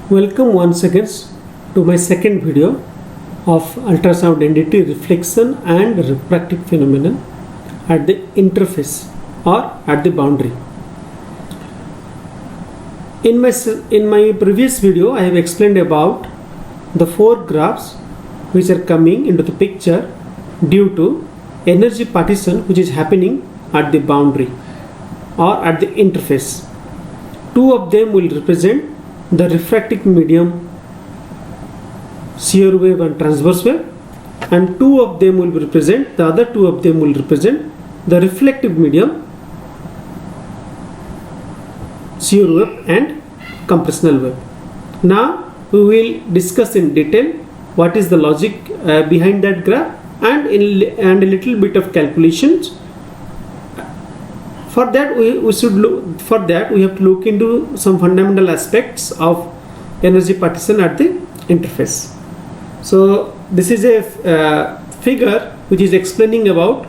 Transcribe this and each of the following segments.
Welcome once again to my second video of ultrasound NDT reflection and refractive phenomenon at the interface or at the boundary. In my previous video, I have explained about the four graphs which are coming into the picture due to energy partition which is happening at the boundary or at the interface. Two of them will represent the refractive medium, shear wave and transverse wave, and the other two of them will represent the reflective medium, shear wave and compressional wave. Now we will discuss in detail what is the logic behind that graph and a little bit of calculations. For that we have to look into some fundamental aspects of energy partition at the interface. So this is a figure which is explaining about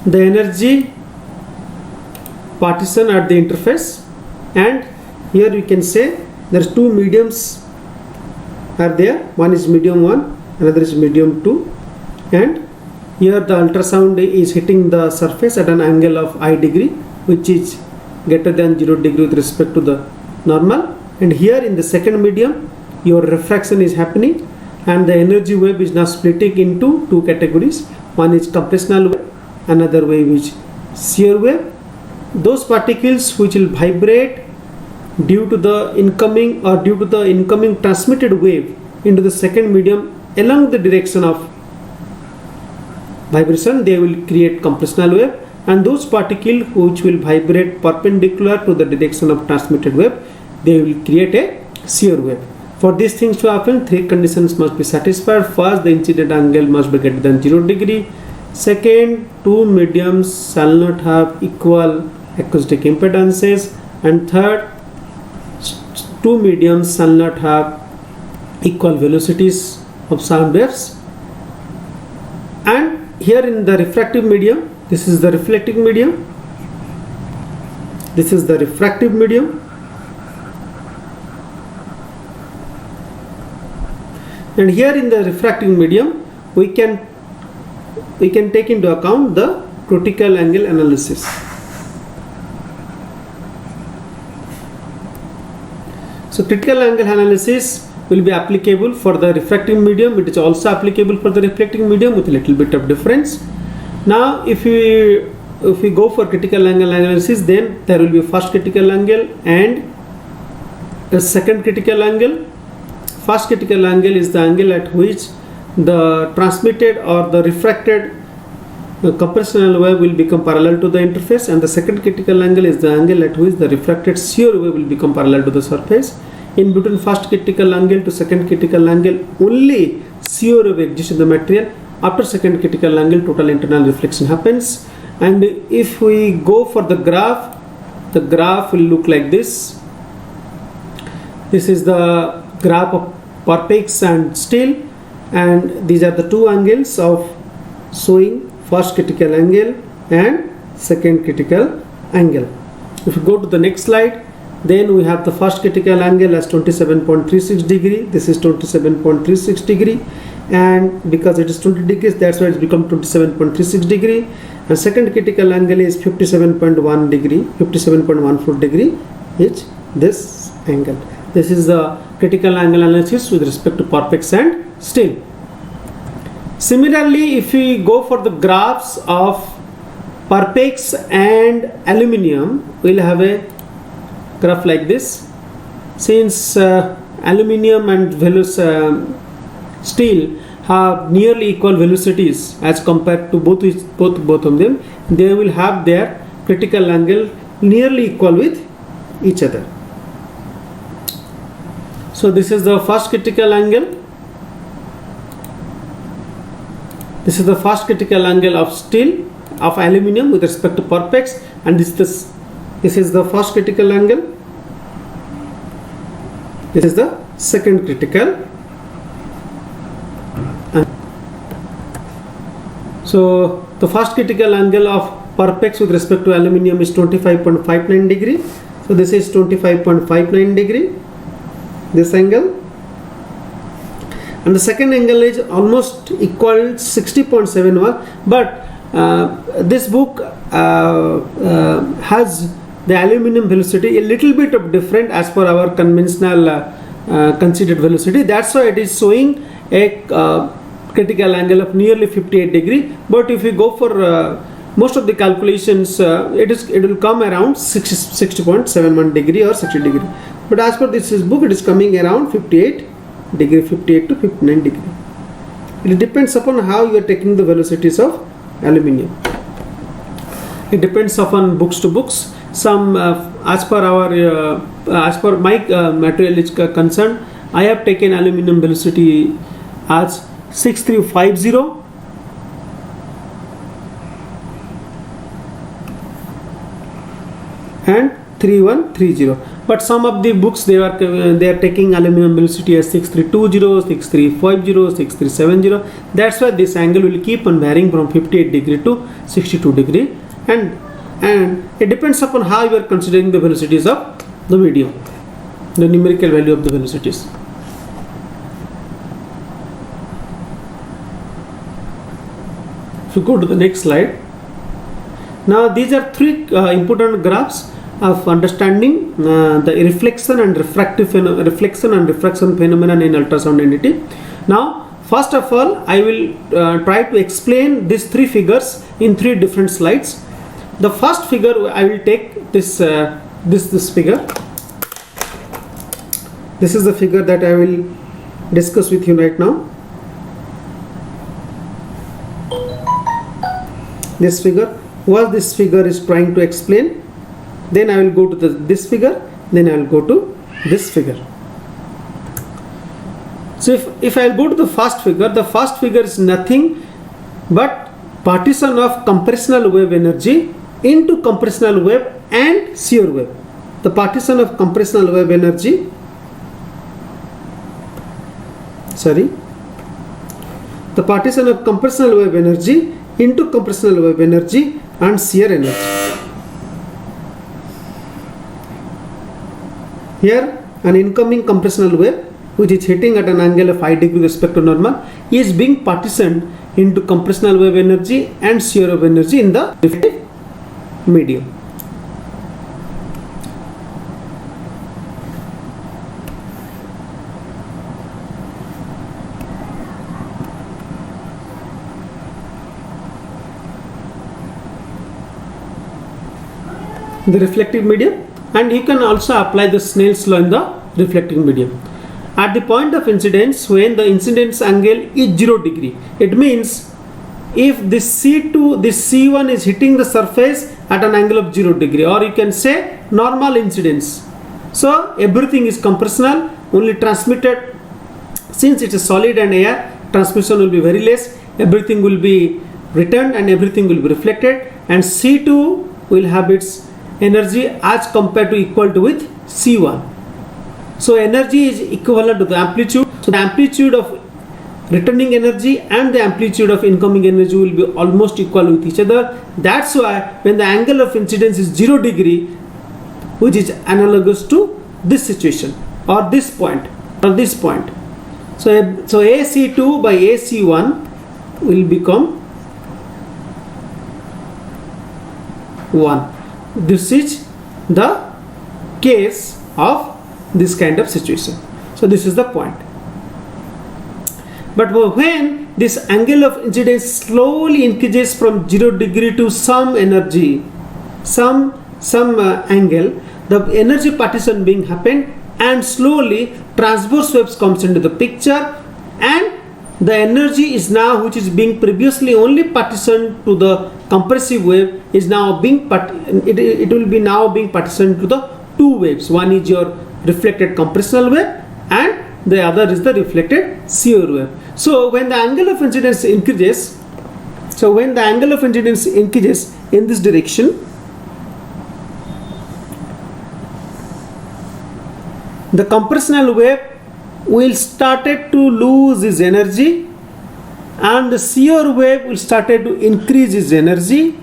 the energy partition at the interface, and here you can say there are two mediums are there. One is medium 1, another is medium 2, and here the ultrasound is hitting the surface at an angle of I degree, which is greater than 0 degree with respect to the normal. And here in the second medium, your refraction is happening, and the energy wave is now splitting into two categories. One is compressional wave, another wave is shear wave. Those particles which will vibrate due to the incoming transmitted wave into the second medium along the direction of vibration, they will create compressional wave, and those particles which will vibrate perpendicular to the direction of transmitted wave, they will create a shear wave. For these things to happen, three conditions must be satisfied. First, the incident angle must be greater than 0 degree. Second, two mediums shall not have equal acoustic impedances. And third, two mediums shall not have equal velocities of sound waves. And here in the refractive medium, this is the reflecting medium, this is the refractive medium, and here in the refractive medium we can take into account the critical angle analysis. So critical angle analysis will be applicable for the refractive medium. It is also applicable for the reflecting medium with a little bit of difference. Now if we go for critical angle analysis, then there will be a first critical angle and a second critical angle. First critical angle is the angle at which the transmitted or the refracted compressional wave will become parallel to the interface, and the second critical angle is the angle at which the refracted shear wave will become parallel to the surface. In between first critical angle to second critical angle, only shear wave exists in the material. After second critical angle, total internal reflection happens. And if we go for the graph will look like this. This is the graph of Parpex and steel, and these are the two angles of showing first critical angle and second critical angle. If you go to the next slide, then we have the first critical angle as 27.36 degree. This is 27.36 degree, and because it is 20 degrees, that's why it's become 27.36 degree. And second critical angle is 57.1 degree, 57.14 degree is this angle. This is the critical angle analysis with respect to Parpex and steel. Similarly, if we go for the graphs of Parpex and aluminium, we'll have a graph like this. Since aluminium and steel have nearly equal velocities as compared to both of them, they will have their critical angle nearly equal with each other. So this is the first critical angle. This is the first critical angle of steel, of aluminium with respect to Parpex, and this is the first critical angle. This is the second critical angle. So the first critical angle of Parpex with respect to aluminium is 25.59 degree. So this is 25.59 degree, this angle, and the second angle is almost equal 60.71, but this book has the aluminum velocity a little bit of different as per our conventional considered velocity. That's why it is showing a critical angle of nearly 58 degree. But if we go for most of the calculations, it will come around 60.71 degree or 60 degree. But as per this book, it is coming around 58 degree, 58 to 59 degree. It depends upon how you are taking the velocities of aluminium. It depends upon books to books. Some as per my material is concerned, I have taken aluminium velocity as 6350 and 3130. But some of the books they are taking aluminium velocity as 6320, 6350, 6370. That's why this angle will keep on varying from 58 degree to 62 degree, and it depends upon how you are considering the velocities of the medium, the numerical value of the velocities. If you go to the next slide, now these are three important graphs of understanding the reflection and refraction phenomenon in ultrasound entity. Now, first of all, I will try to explain these three figures in three different slides. The first figure, I will take this figure. This is the figure that I will discuss with you right now. This figure, what this figure is trying to explain. Then I will go to this figure. Then I will go to this figure. So if I will go to the first figure is nothing but partition of compressional wave energy into compressional wave and shear wave. The partition of compressional wave energy, the partition of compressional wave energy into compressional wave energy and shear energy. Here an incoming compressional wave which is hitting at an angle of 5 degree with respect to normal is being partitioned into compressional wave energy and shear wave energy in the reflective medium. The reflective medium, and you can also apply the Snell's law in the reflecting medium. At the point of incidence, when the incidence angle is 0 degree, it means if this C2, this C1 is hitting the surface at an angle of 0 degree, or you can say normal incidence. So everything is compressional, only transmitted, since it is solid and air, transmission will be very less, everything will be returned and everything will be reflected, and C2 will have its energy as compared to equal to with C1. So energy is equivalent to the amplitude. So the amplitude of returning energy and the amplitude of incoming energy will be almost equal with each other. That's why when the angle of incidence is 0 degree, which is analogous to this situation or this point or this point. So AC2 by AC1 will become 1. This is the case of this kind of situation. So this is the point. But when this angle of incidence slowly increases from 0 degree to some energy, some angle, the energy partition being happened, and slowly transverse waves comes into the picture, and the energy is now, which is being previously only partitioned to the compressive wave, is now being it will be now being partitioned to the two waves. One is your reflected compressional wave and the other is the reflected shear wave. So when the angle of incidence increases, in this direction, the compressional wave will started to lose its energy, and the shear wave will started to increase its energy,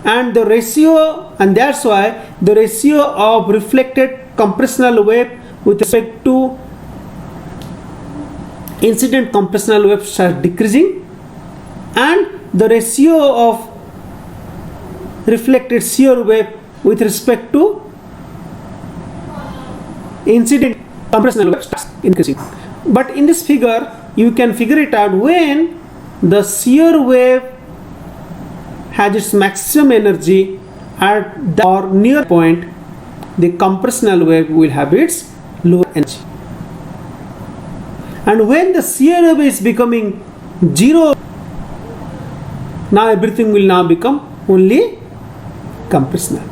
and the ratio, and that's why the ratio of reflected compressional wave with respect to incident compressional wave starts decreasing, and the ratio of reflected shear wave with respect to incident compressional wave starts increasing. But in this figure, you can figure it out when the shear wave has its maximum energy at the or near point, the compressional wave will have its lower energy. And when the shear wave is becoming zero, now everything will now become only compressional.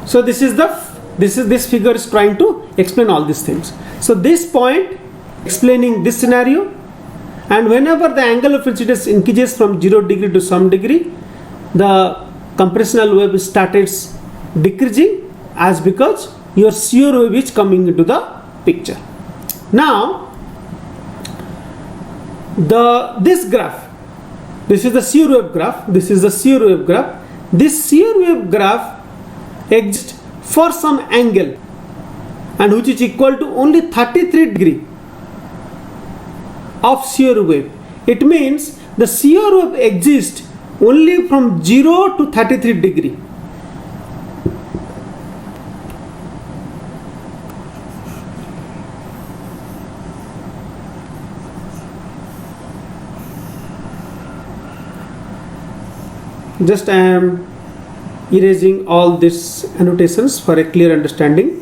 So this figure is trying to explain all these things. So this point explaining this scenario, and whenever the angle of incidence increases from 0 degree to some degree, the compressional wave starts decreasing, as because your shear wave is coming into the picture. Now this graph, this is the shear wave graph, this is the shear wave graph. This shear wave graph exists for some angle, and which is equal to only 33 degree of shear wave. It means the shear wave exists only from 0 to 33 degree. Just I am erasing all these annotations for a clear understanding.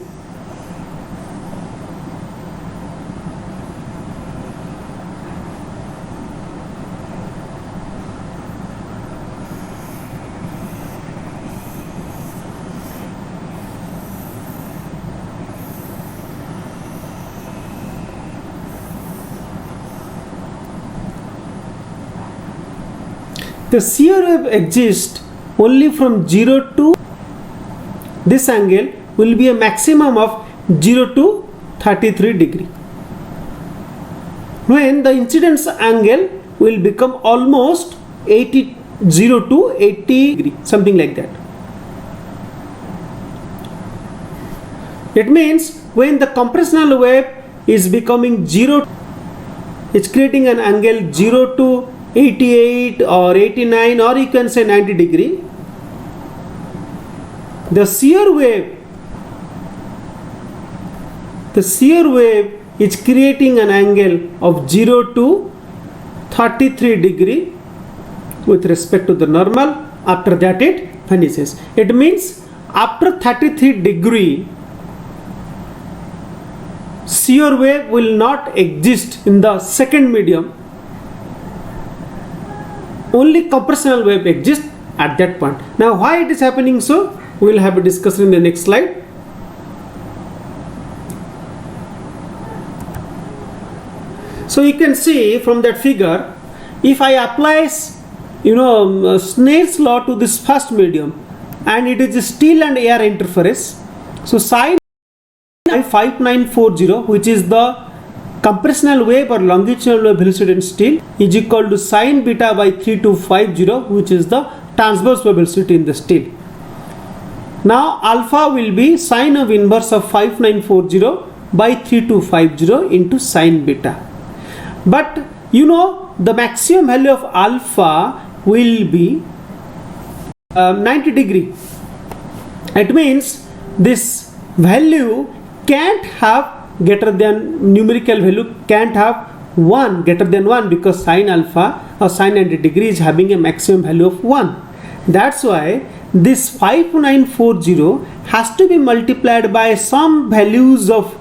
The shear wave exists only from 0 to this angle will be a maximum of 0 to 33 degree. When the incidence angle will become almost 0 to 80 degree, something like that. It means when the compressional wave is becoming 0, it's creating an angle 0 to 88 or 89, or you can say 90 degree. The shear wave is creating an angle of 0 to 33 degree with respect to the normal. After that it vanishes. It means after 33 degree, shear wave will not exist in the second medium. Only compressional wave exists at that point. Now why it is happening so? We will have a discussion in the next slide. So you can see from that figure, if I apply Snell's law to this first medium, and it is steel and air interference, so sine 5940, which is the compressional wave or longitudinal wave velocity in steel, is equal to sine beta by 3250, which is the transverse wave velocity in the steel. Now alpha will be sine of inverse of 5940 by 3250 into sine beta. But the maximum value of alpha will be 90 degree. It means this value can't have greater than, numerical value can't have 1 greater than 1, because sine alpha or sine 90 degree is having a maximum value of 1. That's why this 5940 has to be multiplied by some values of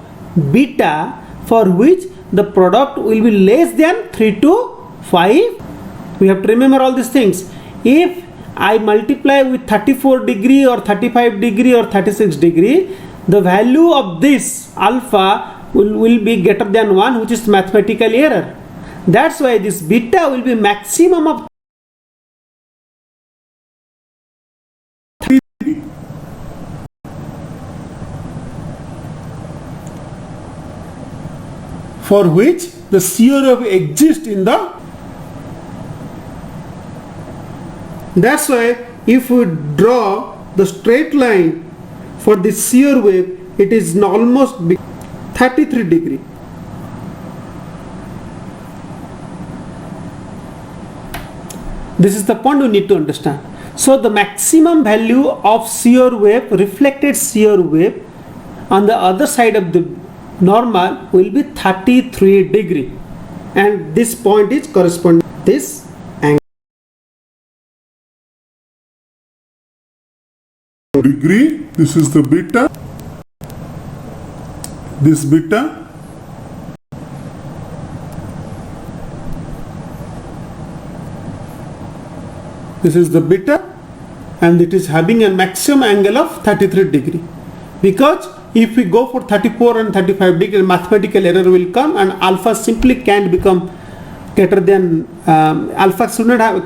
beta for which the product will be less than 3 to 5. We have to remember all these things. If I multiply with 34 degree or 35 degree or 36 degree, the value of this alpha will be greater than 1, which is mathematical error. That's why this beta will be maximum of 3, for which the shear wave exists in the. That's why if we draw the straight line for the shear wave, it is almost 33 degree. This is the point we need to understand. So the maximum value of shear wave, reflected shear wave on the other side of the normal will be 33 degree, and this point is corresponding to this angle. Degree, this is the beta, this beta, this is the beta, and it is having a maximum angle of 33 degree, because if we go for 34 and 35 degree, mathematical error will come, and alpha simply can't become greater than alpha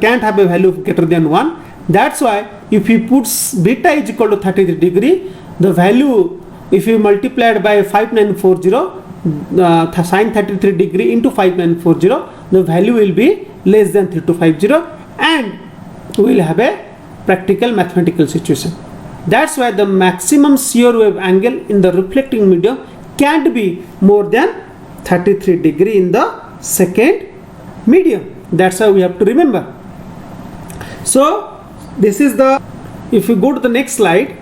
can't have a value of greater than 1. That's why if you put beta is equal to 33 degree, the value, if you multiply it by 5940 sine 33 degree into 5940, the value will be less than 3250, and we will have a practical mathematical situation. That's why the maximum shear wave angle in the reflecting medium can't be more than 33 degree in the second medium. That's how we have to remember. So this is the, if you go to the next slide,